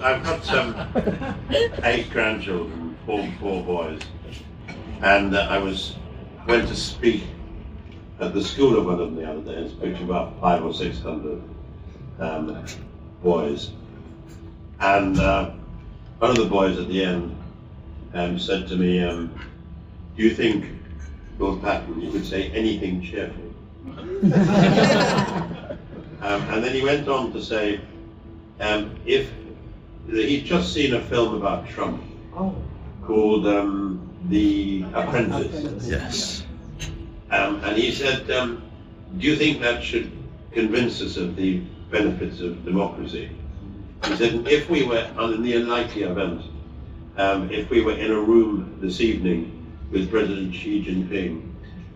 I've got 8 grandchildren, four boys, and I went to speak at the school of one of them the other day and spoke to about 500 or 600 boys. And one of the boys at the end said to me, do you think, Lord Patton, you could say anything cheerful? And then he went on to say, if he'd just seen a film about Trump called The Apprentice. Yes. And he said, do you think that should convince us of the benefits of democracy? He said, if we were, on the unlikely event, if we were in a room this evening with President Xi Jinping,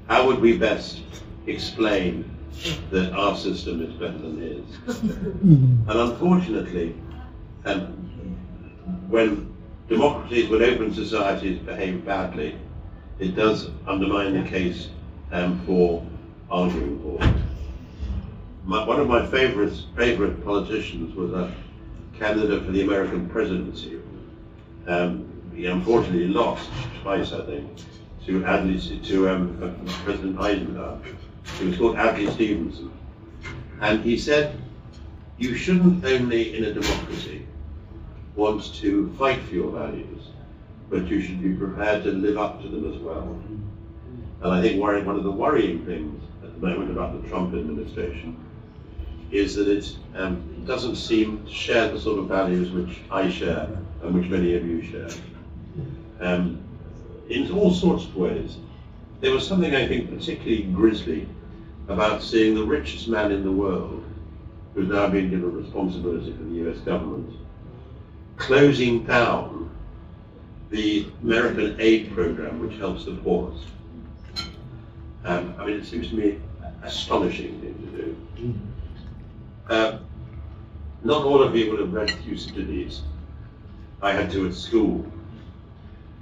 how would we best explain that our system is better than his? And unfortunately, when democracies, when open societies behave badly, it does undermine the case for arguing for it. One of my favorite politicians was a candidate for the American presidency. He unfortunately lost twice, I think, to President Eisenhower. He was called Adlai Stevenson. And he said, you shouldn't only in a democracy want to fight for your values, but you should be prepared to live up to them as well. And I think one of the worrying things at the moment about the Trump administration is that it doesn't seem to share the sort of values which I share and which many of you share. In all sorts of ways. There was something I think particularly grisly about seeing the richest man in the world, who's now been given responsibility for the US government, closing down the American aid program which helps the poorest. I mean, it seems to me an astonishing thing to do. Not all of you will have read Thucydides. I had to at school.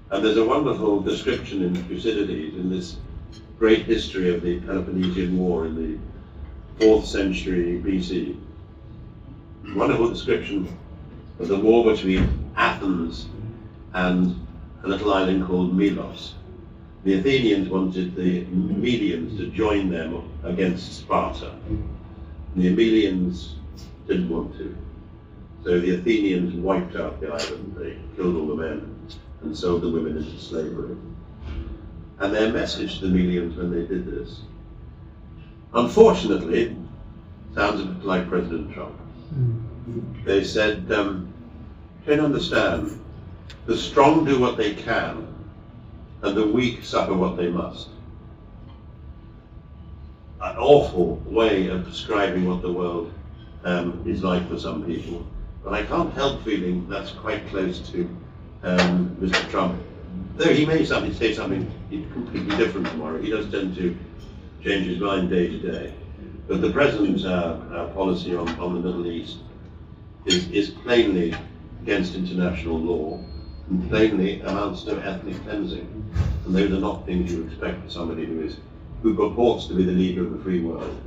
And there's a wonderful description in Thucydides, in this great history of the Peloponnesian War in the 4th century BC. Wonderful description of the war between Athens and a little island called Milos. The Athenians wanted the Melians to join them against Sparta. And the Melians didn't want to. So the Athenians wiped out the island. They killed all the men and sold the women into slavery. And their message to the Melians when they did this, unfortunately, sounds a bit like President Trump. They said, don't understand, the strong do what they can, and the weak suffer what they must. An awful way of describing what the world is like for some people. But I can't help feeling that's quite close to Mr. Trump. Though he may say something completely different tomorrow. He does tend to change his mind day to day. But the president's policy on the Middle East is plainly against international law and plainly amounts to ethnic cleansing. And those are not things you expect from somebody who purports to be the leader of the free world.